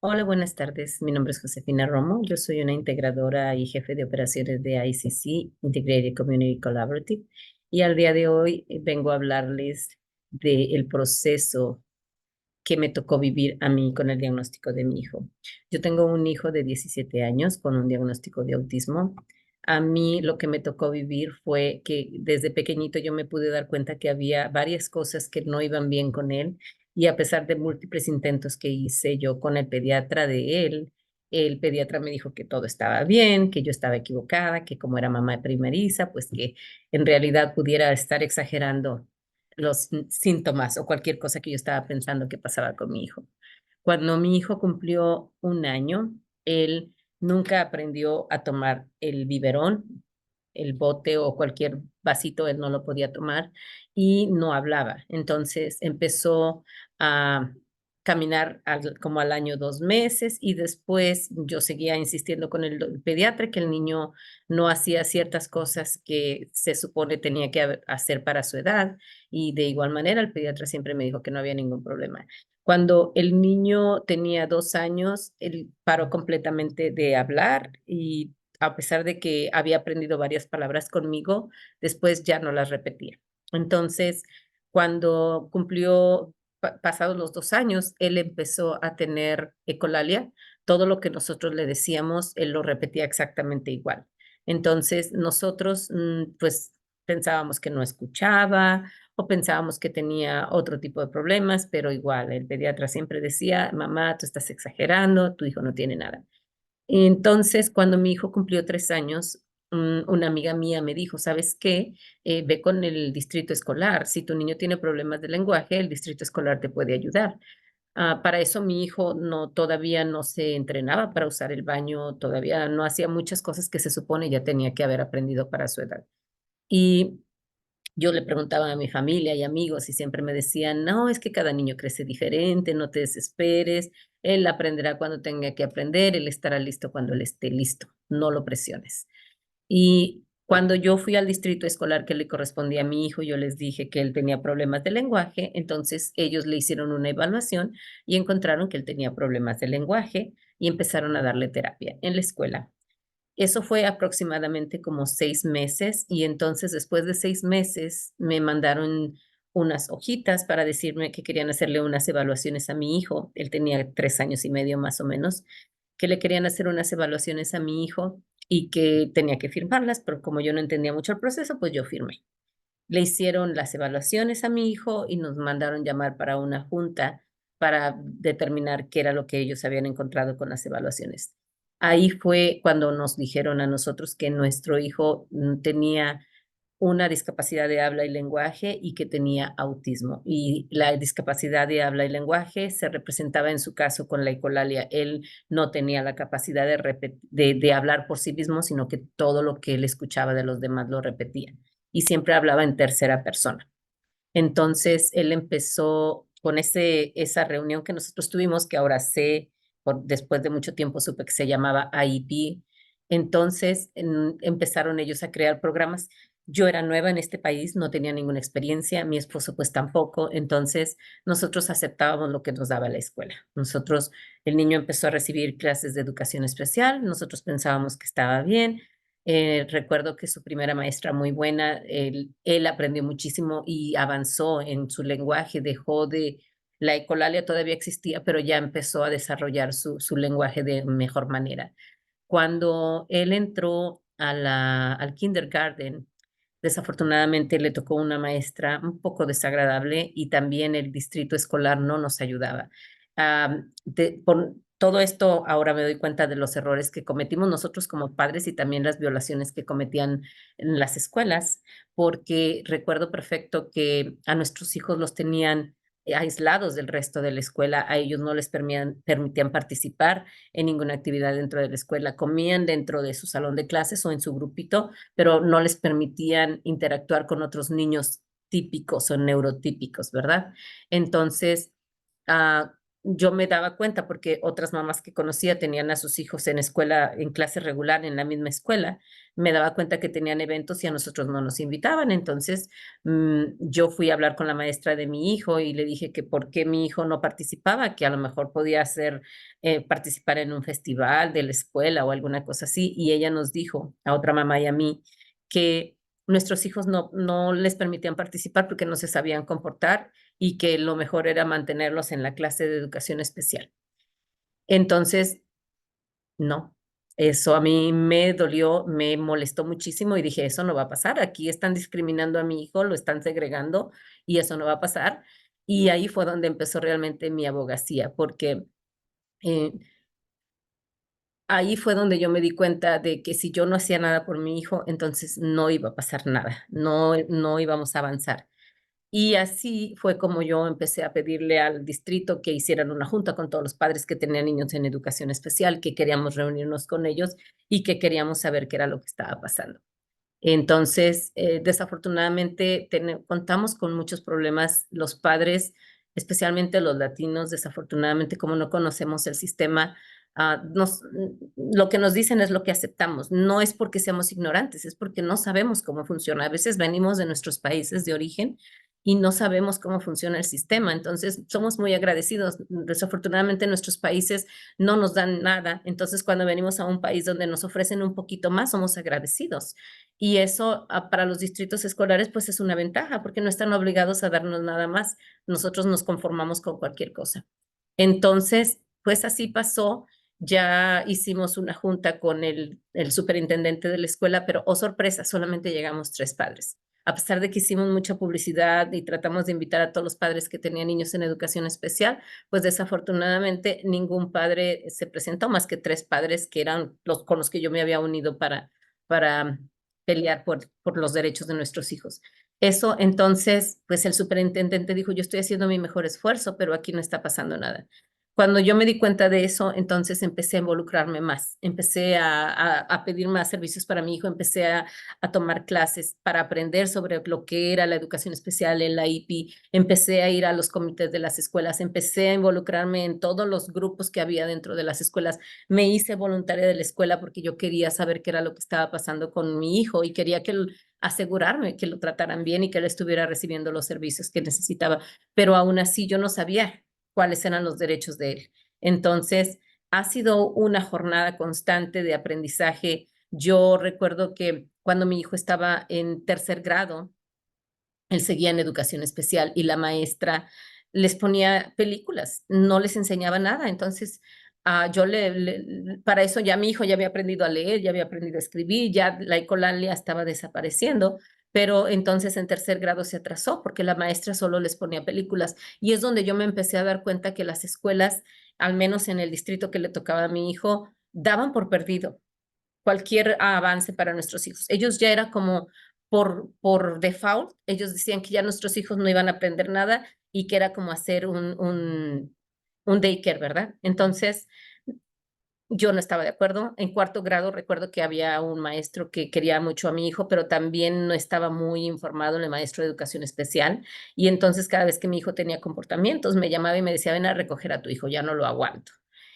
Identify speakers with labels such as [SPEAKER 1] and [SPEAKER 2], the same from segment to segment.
[SPEAKER 1] Hola, buenas tardes. Mi nombre es Josefina Romo. Yo soy una integradora y jefe de operaciones de ICC, Integrated Community Collaborative, y al día de hoy vengo a hablarles del proceso que me tocó vivir a mí con el diagnóstico de mi hijo. Yo tengo un hijo de 17 años con un diagnóstico de autismo. A mí lo que me tocó vivir fue que desde pequeñito yo me pude dar cuenta que había varias cosas que no iban bien con él y a pesar de múltiples intentos que hice yo con el pediatra de él, el pediatra me dijo que todo estaba bien, que yo estaba equivocada, que como era mamá primeriza, pues que en realidad pudiera estar exagerando los síntomas o cualquier cosa que yo estaba pensando que pasaba con mi hijo. Cuando mi hijo cumplió un año, él nunca aprendió a tomar el biberón, el bote o cualquier vasito, él no lo podía tomar y no hablaba. Entonces empezó a caminar como al año 2 meses y después yo seguía insistiendo con el pediatra que el niño no hacía ciertas cosas que se supone tenía que hacer para su edad y de igual manera el pediatra siempre me dijo que no había ningún problema. Cuando el niño tenía 2 años, él paró completamente de hablar y a pesar de que había aprendido varias palabras conmigo, después ya no las repetía. Entonces, cuando cumplió, pasados los 2 años, él empezó a tener ecolalia. Todo lo que nosotros le decíamos, él lo repetía exactamente igual. Entonces, nosotros, pues, pensábamos que no escuchaba o pensábamos que tenía otro tipo de problemas, pero igual, el pediatra siempre decía, mamá, tú estás exagerando, tu hijo no tiene nada. Entonces, cuando mi hijo cumplió 3 años, una amiga mía me dijo, ¿sabes qué? Ve con el distrito escolar. Si tu niño tiene problemas de lenguaje, el distrito escolar te puede ayudar. Para eso mi hijo todavía no se entrenaba para usar el baño, todavía no hacía muchas cosas que se supone ya tenía que haber aprendido para su edad. Y yo le preguntaba a mi familia y amigos y siempre me decían, no, es que cada niño crece diferente, no te desesperes, él aprenderá cuando tenga que aprender, él estará listo cuando él esté listo, no lo presiones. Y cuando yo fui al distrito escolar que le correspondía a mi hijo, yo les dije que él tenía problemas de lenguaje, entonces ellos le hicieron una evaluación y encontraron que él tenía problemas de lenguaje y empezaron a darle terapia en la escuela. Eso fue aproximadamente como 6 meses y entonces después de 6 meses me mandaron unas hojitas para decirme que querían hacerle unas evaluaciones a mi hijo. Él tenía 3 años y medio más o menos, que le querían hacer unas evaluaciones a mi hijo y que tenía que firmarlas, pero como yo no entendía mucho el proceso, pues yo firmé. Le hicieron las evaluaciones a mi hijo y nos mandaron llamar para una junta para determinar qué era lo que ellos habían encontrado con las evaluaciones. Ahí fue cuando nos dijeron a nosotros que nuestro hijo tenía una discapacidad de habla y lenguaje y que tenía autismo. Y la discapacidad de habla y lenguaje se representaba en su caso con la ecolalia. Él no tenía la capacidad de hablar por sí mismo, sino que todo lo que él escuchaba de los demás lo repetía y siempre hablaba en tercera persona. Entonces, él empezó con esa reunión que nosotros tuvimos, que ahora sé, después de mucho tiempo supe que se llamaba IEP. Entonces, empezaron ellos a crear programas. Yo era nueva en este país, no tenía ninguna experiencia, mi esposo pues tampoco, entonces nosotros aceptábamos lo que nos daba la escuela. El niño empezó a recibir clases de educación especial, nosotros pensábamos que estaba bien, recuerdo que su primera maestra muy buena, él aprendió muchísimo y avanzó en su lenguaje, la ecolalia todavía existía, pero ya empezó a desarrollar su lenguaje de mejor manera. Cuando él entró al kindergarten, desafortunadamente le tocó una maestra un poco desagradable y también el distrito escolar no nos ayudaba. Por todo esto, ahora me doy cuenta de los errores que cometimos nosotros como padres y también las violaciones que cometían en las escuelas, porque recuerdo perfecto que a nuestros hijos los tenían aislados del resto de la escuela, a ellos no les permitían participar en ninguna actividad dentro de la escuela, comían dentro de su salón de clases o en su grupito, pero no les permitían interactuar con otros niños típicos o neurotípicos, ¿verdad? Entonces, ah, yo me daba cuenta porque otras mamás que conocía tenían a sus hijos en escuela, en clase regular, en la misma escuela. Me daba cuenta que tenían eventos y a nosotros no nos invitaban. Entonces, yo fui a hablar con la maestra de mi hijo y le dije que por qué mi hijo no participaba, que a lo mejor podía hacer, participar en un festival de la escuela o alguna cosa así. Y ella nos dijo, a otra mamá y a mí, que nuestros hijos no les permitían participar porque no se sabían comportar y que lo mejor era mantenerlos en la clase de educación especial. Entonces, no, eso a mí me dolió, me molestó muchísimo y dije, eso no va a pasar, aquí están discriminando a mi hijo, lo están segregando y eso no va a pasar. Y ahí fue donde empezó realmente mi abogacía, porque eh, ahí fue donde yo me di cuenta de que si yo no hacía nada por mi hijo, entonces no iba a pasar nada, no íbamos a avanzar. Y así fue como yo empecé a pedirle al distrito que hicieran una junta con todos los padres que tenían niños en educación especial, que queríamos reunirnos con ellos y que queríamos saber qué era lo que estaba pasando. Entonces, desafortunadamente, contamos con muchos problemas los padres, especialmente los latinos, desafortunadamente, como no conocemos el sistema, lo que nos dicen es lo que aceptamos. No es porque seamos ignorantes, es porque no sabemos cómo funciona. A veces venimos de nuestros países de origen y no sabemos cómo funciona el sistema. Entonces, somos muy agradecidos. Desafortunadamente, nuestros países no nos dan nada. Entonces, cuando venimos a un país donde nos ofrecen un poquito más, somos agradecidos. Y eso para los distritos escolares pues es una ventaja porque no están obligados a darnos nada más. Nosotros nos conformamos con cualquier cosa. Entonces, pues así pasó. Ya hicimos una junta con el superintendente de la escuela, pero oh sorpresa, solamente llegamos 3 padres. A pesar de que hicimos mucha publicidad y tratamos de invitar a todos los padres que tenían niños en educación especial, pues desafortunadamente ningún padre se presentó, más que 3 padres que eran los con los que yo me había unido para pelear por los derechos de nuestros hijos. Eso, entonces, pues el superintendente dijo, yo estoy haciendo mi mejor esfuerzo, pero aquí no está pasando nada. Cuando yo me di cuenta de eso, entonces empecé a involucrarme más, empecé a pedir más servicios para mi hijo, empecé a tomar clases para aprender sobre lo que era la educación especial, el IEP, empecé a ir a los comités de las escuelas, empecé a involucrarme en todos los grupos que había dentro de las escuelas, me hice voluntaria de la escuela porque yo quería saber qué era lo que estaba pasando con mi hijo y quería asegurarme que lo trataran bien y que él estuviera recibiendo los servicios que necesitaba, pero aún así yo no sabía cuáles eran los derechos de él. Entonces, ha sido una jornada constante de aprendizaje. Yo recuerdo que cuando mi hijo estaba en 3er grado, él seguía en educación especial y la maestra les ponía películas, no les enseñaba nada. Entonces, para eso ya mi hijo ya había aprendido a leer, ya había aprendido a escribir, ya la ecolalia estaba desapareciendo, pero entonces en 3er grado se atrasó porque la maestra solo les ponía películas. Y es donde yo me empecé a dar cuenta que las escuelas, al menos en el distrito que le tocaba a mi hijo, daban por perdido cualquier avance para nuestros hijos. Ellos ya era como por default, ellos decían que ya nuestros hijos no iban a aprender nada y que era como hacer un daycare, ¿verdad? Entonces, yo no estaba de acuerdo. En 4er grado recuerdo que había un maestro que quería mucho a mi hijo, pero también no estaba muy informado en el maestro de educación especial. Y entonces cada vez que mi hijo tenía comportamientos, me llamaba y me decía, ven a recoger a tu hijo, ya no lo aguanto.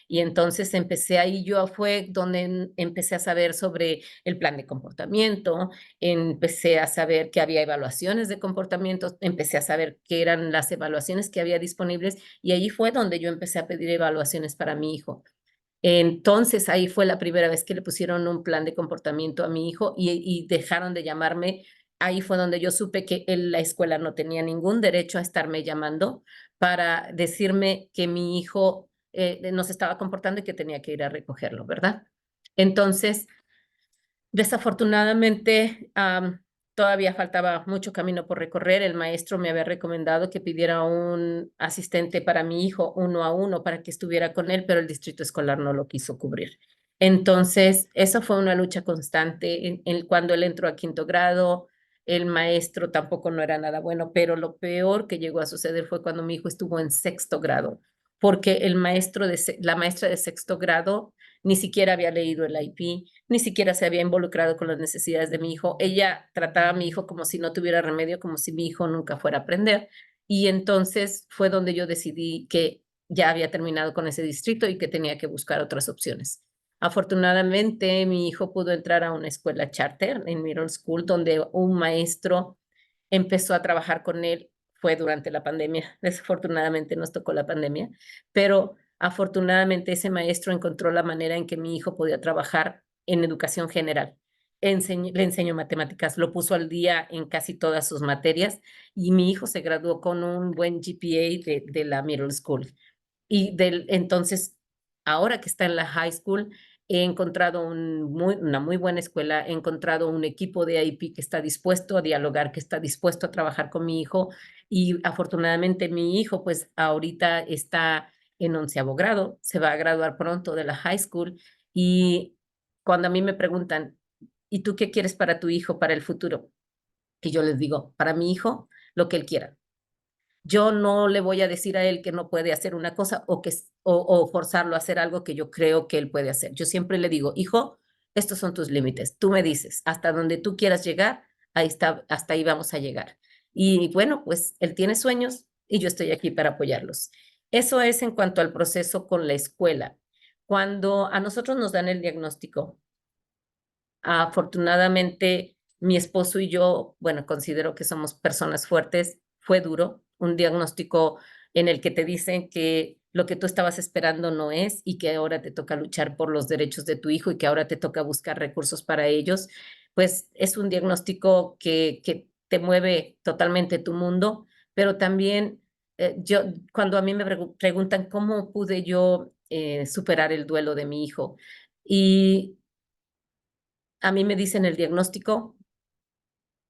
[SPEAKER 1] Y entonces empecé ahí, yo fue donde empecé a saber sobre el plan de comportamiento, empecé a saber que había evaluaciones de comportamiento, empecé a saber qué eran las evaluaciones que había disponibles y ahí fue donde yo empecé a pedir evaluaciones para mi hijo. Entonces ahí fue la primera vez que le pusieron un plan de comportamiento a mi hijo y dejaron de llamarme. Ahí fue donde yo supe que la escuela no tenía ningún derecho a estarme llamando para decirme que mi hijo no se estaba comportando y que tenía que ir a recogerlo, ¿verdad? Entonces, desafortunadamente, todavía faltaba mucho camino por recorrer. El maestro me había recomendado que pidiera un asistente para mi hijo 1 a 1 para que estuviera con él, pero el distrito escolar no lo quiso cubrir. Entonces, eso fue una lucha constante. Cuando él entró a 5er grado, el maestro tampoco no era nada bueno, pero lo peor que llegó a suceder fue cuando mi hijo estuvo en 6er grado, porque la maestra de 6er grado ni siquiera había leído el IP, ni siquiera se había involucrado con las necesidades de mi hijo. Ella trataba a mi hijo como si no tuviera remedio, como si mi hijo nunca fuera a aprender. Y entonces fue donde yo decidí que ya había terminado con ese distrito y que tenía que buscar otras opciones. Afortunadamente, mi hijo pudo entrar a una escuela charter en middle school donde un maestro empezó a trabajar con él. Fue durante la pandemia. Desafortunadamente nos tocó la pandemia, pero afortunadamente ese maestro encontró la manera en que mi hijo podía trabajar en educación general. Le enseñó matemáticas, lo puso al día en casi todas sus materias y mi hijo se graduó con un buen GPA de la middle school. Y entonces, ahora que está en la high school, he encontrado una muy buena escuela, he encontrado un equipo de IP que está dispuesto a dialogar, que está dispuesto a trabajar con mi hijo y afortunadamente mi hijo pues ahorita está en 11º grado, se va a graduar pronto de la high school y cuando a mí me preguntan, ¿y tú qué quieres para tu hijo, para el futuro? Y yo les digo, para mi hijo, lo que él quiera. Yo no le voy a decir a él que no puede hacer una cosa o forzarlo a hacer algo que yo creo que él puede hacer. Yo siempre le digo, hijo, estos son tus límites. Tú me dices, hasta donde tú quieras llegar, ahí está, hasta ahí vamos a llegar. Y bueno, pues él tiene sueños y yo estoy aquí para apoyarlos. Eso es en cuanto al proceso con la escuela. Cuando a nosotros nos dan el diagnóstico, afortunadamente, mi esposo y yo, bueno, considero que somos personas fuertes. Fue duro, un diagnóstico en el que te dicen que lo que tú estabas esperando no es y que ahora te toca luchar por los derechos de tu hijo y que ahora te toca buscar recursos para ellos. Pues es un diagnóstico que te mueve totalmente tu mundo, pero también cuando a mí me preguntan cómo pude yo superar el duelo de mi hijo. Y a mí me dicen el diagnóstico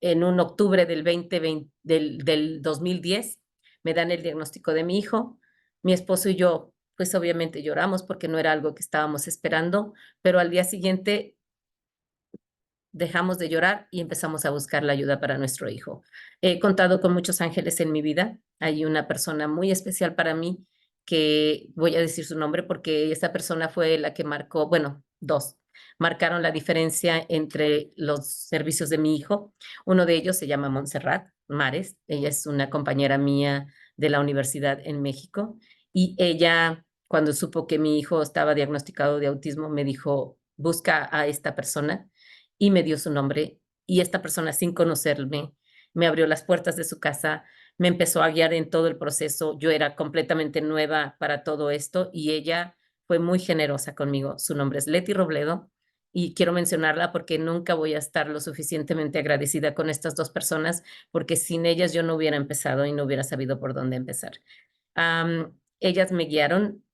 [SPEAKER 1] en un octubre del 2020, del 2010, me dan el diagnóstico de mi hijo. Mi esposo y yo, pues obviamente lloramos porque no era algo que estábamos esperando, pero al día siguiente dejamos de llorar y empezamos a buscar la ayuda para nuestro hijo. He contado con muchos ángeles en mi vida. Hay una persona muy especial para mí que voy a decir su nombre porque esta persona fue la que marcó, bueno, dos, marcaron la diferencia entre los servicios de mi hijo. Uno de ellos se llama Montserrat Mares. Ella es una compañera mía de la universidad en México y ella, cuando supo que mi hijo estaba diagnosticado de autismo, me dijo, busca a esta persona y me dio su nombre y esta persona sin conocerme me abrió las puertas de su casa, me empezó a guiar en todo el proceso. Yo era completamente nueva para todo esto y ella fue muy generosa conmigo. Su nombre es Leti Robledo y quiero mencionarla porque nunca voy a estar lo suficientemente agradecida con estas dos personas porque sin ellas yo no hubiera empezado y no hubiera sabido por dónde empezar. Ellas me guiaron.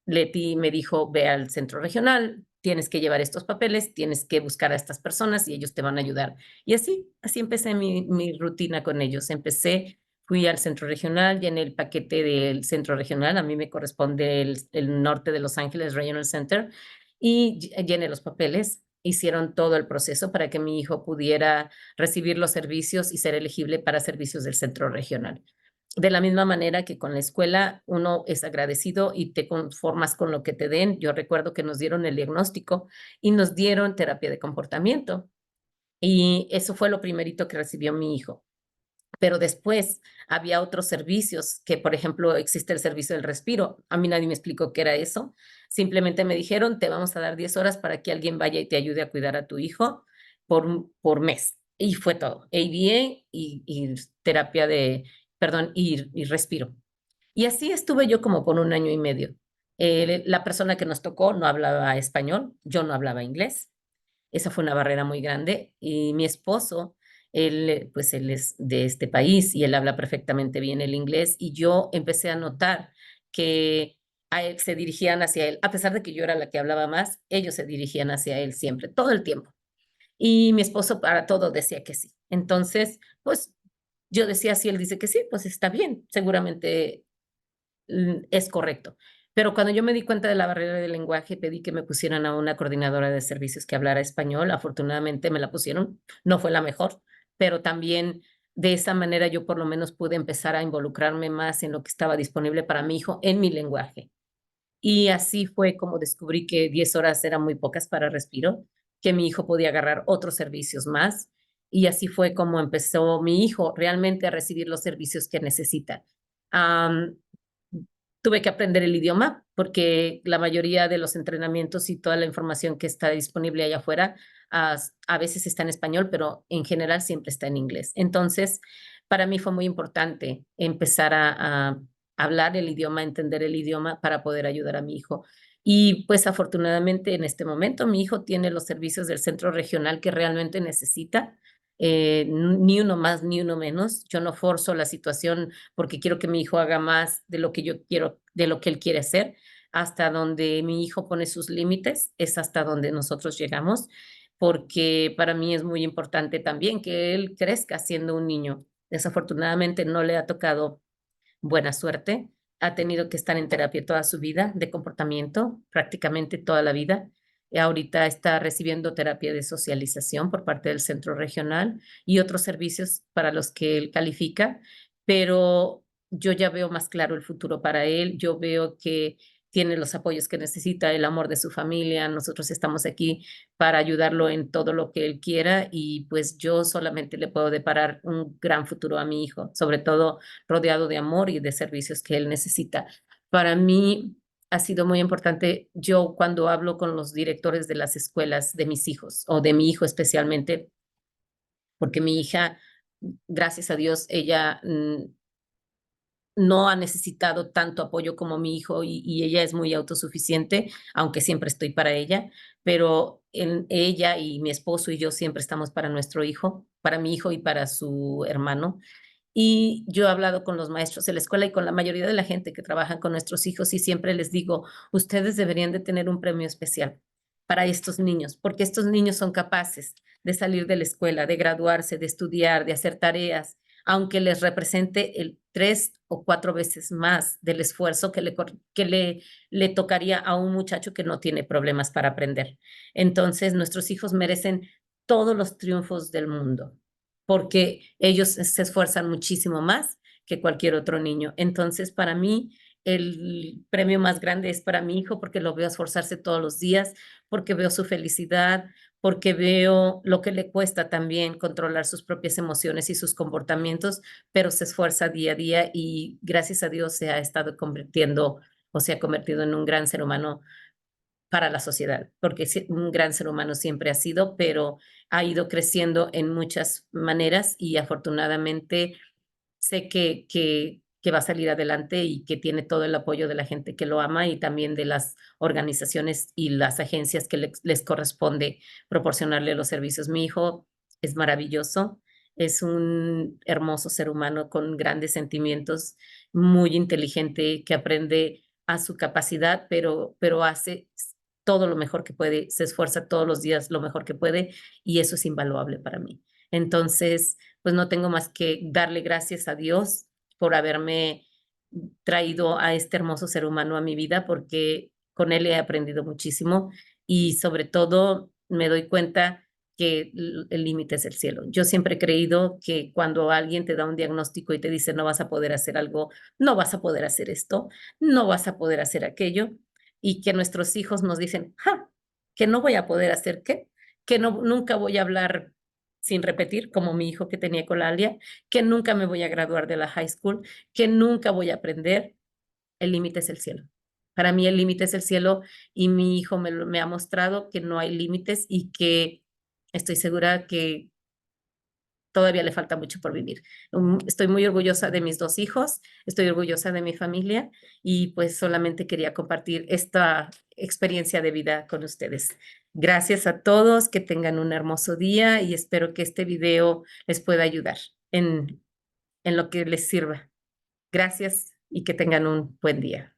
[SPEAKER 1] Leti me dijo, ve al centro regional, tienes que llevar estos papeles, tienes que buscar a estas personas y ellos te van a ayudar. Y así empecé mi rutina con ellos. Fui al centro regional, llené el paquete del centro regional, a mí me corresponde el norte de Los Ángeles Regional Center, y llené los papeles. Hicieron todo el proceso para que mi hijo pudiera recibir los servicios y ser elegible para servicios del centro regional. De la misma manera que con la escuela uno es agradecido y te conformas con lo que te den. Yo recuerdo que nos dieron el diagnóstico y nos dieron terapia de comportamiento y eso fue lo primerito que recibió mi hijo. Pero después había otros servicios que, por ejemplo, existe el servicio del respiro. A mí nadie me explicó qué era eso. Simplemente me dijeron, te vamos a dar 10 horas para que alguien vaya y te ayude a cuidar a tu hijo por mes. Y fue todo. ABA y terapia de, perdón, y respiro. Y así estuve yo como por un año y medio. La persona que nos tocó no hablaba español, yo no hablaba inglés. Esa fue una barrera muy grande. Y mi esposo, pues él es de este país y él habla perfectamente bien el inglés. Y yo empecé a notar que a él se dirigían hacia él, a pesar de que yo era la que hablaba más, ellos se dirigían hacia él siempre, todo el tiempo. Y mi esposo para todo decía que sí. Entonces, pues yo decía, si él dice que sí, pues está bien, seguramente es correcto. Pero cuando yo me di cuenta de la barrera del lenguaje, pedí que me pusieran a una coordinadora de servicios que hablara español. Afortunadamente me la pusieron, no fue la mejor, pero también de esa manera yo por lo menos pude empezar a involucrarme más en lo que estaba disponible para mi hijo en mi lenguaje. Y así fue como descubrí que 10 horas eran muy pocas para respiro, que mi hijo podía agarrar otros servicios más. Y así fue como empezó mi hijo realmente a recibir los servicios que necesita. Um, tuve que aprender el idioma porque la mayoría de los entrenamientos y toda la información que está disponible allá afuera a veces está en español, pero en general siempre está en inglés. Entonces, para mí fue muy importante empezar a hablar el idioma, entender el idioma para poder ayudar a mi hijo. Y pues afortunadamente en este momento mi hijo tiene los servicios del centro regional que realmente necesita. Ni uno más ni uno menos. Yo no forzo la situación porque quiero que mi hijo haga más de lo que yo quiero, de lo que él quiere hacer. Hasta donde mi hijo pone sus límites, es hasta donde nosotros llegamos, porque para mí es muy importante también que él crezca siendo un niño. Desafortunadamente no le ha tocado buena suerte. Ha tenido que estar en terapia toda su vida de comportamiento, prácticamente toda la vida. Y ahorita está recibiendo terapia de socialización por parte del centro regional y otros servicios para los que él califica, pero yo ya veo más claro el futuro para él. Yo veo que tiene los apoyos que necesita, el amor de su familia. Nosotros estamos aquí para ayudarlo en todo lo que él quiera y pues yo solamente le puedo deparar un gran futuro a mi hijo, sobre todo rodeado de amor y de servicios que él necesita. Para mí ha sido muy importante, yo cuando hablo con los directores de las escuelas de mis hijos o de mi hijo especialmente, porque mi hija, gracias a Dios, ella no ha necesitado tanto apoyo como mi hijo y ella es muy autosuficiente, aunque siempre estoy para ella, pero ella y mi esposo y yo siempre estamos para nuestro hijo, para mi hijo y para su hermano. Y yo he hablado con los maestros de la escuela y con la mayoría de la gente que trabaja con nuestros hijos y siempre les digo, ustedes deberían de tener un premio especial para estos niños, porque estos niños son capaces de salir de la escuela, de graduarse, de estudiar, de hacer tareas, aunque les represente el 3 o 4 veces más del esfuerzo que le tocaría a un muchacho que no tiene problemas para aprender. Entonces, nuestros hijos merecen todos los triunfos del mundo porque ellos se esfuerzan muchísimo más que cualquier otro niño. Entonces, para mí, el premio más grande es para mi hijo porque lo veo esforzarse todos los días, porque veo su felicidad, porque veo lo que le cuesta también controlar sus propias emociones y sus comportamientos, pero se esfuerza día a día y gracias a Dios se ha estado convirtiendo o se ha convertido en un gran ser humano para la sociedad, porque un gran ser humano siempre ha sido, pero ha ido creciendo en muchas maneras y afortunadamente sé que va a salir adelante y que tiene todo el apoyo de la gente que lo ama y también de las organizaciones y las agencias que les corresponde proporcionarle los servicios. Mi hijo es maravilloso, es un hermoso ser humano con grandes sentimientos, muy inteligente, que aprende a su capacidad, pero hace todo lo mejor que puede, se esfuerza todos los días lo mejor que puede y eso es invaluable para mí. Entonces, pues no tengo más que darle gracias a Dios por haberme traído a este hermoso ser humano a mi vida, porque con él he aprendido muchísimo y sobre todo me doy cuenta que el límite es el cielo. Yo siempre he creído que cuando alguien te da un diagnóstico y te dice no vas a poder hacer algo, no vas a poder hacer esto, no vas a poder hacer aquello, y que nuestros hijos nos dicen, ¡ja! Que no voy a poder hacer qué, que no, nunca voy a hablar sin repetir, como mi hijo que tenía colalia, que nunca me voy a graduar de la high school, que nunca voy a aprender. El límite es el cielo. Para mí el límite es el cielo y mi hijo me ha mostrado que no hay límites y que estoy segura que todavía le falta mucho por vivir. Estoy muy orgullosa de mis 2 hijos, estoy orgullosa de mi familia y pues solamente quería compartir esta experiencia de vida con ustedes. Gracias a todos, que tengan un hermoso día y espero que este video les pueda ayudar en lo que les sirva. Gracias y que tengan un buen día.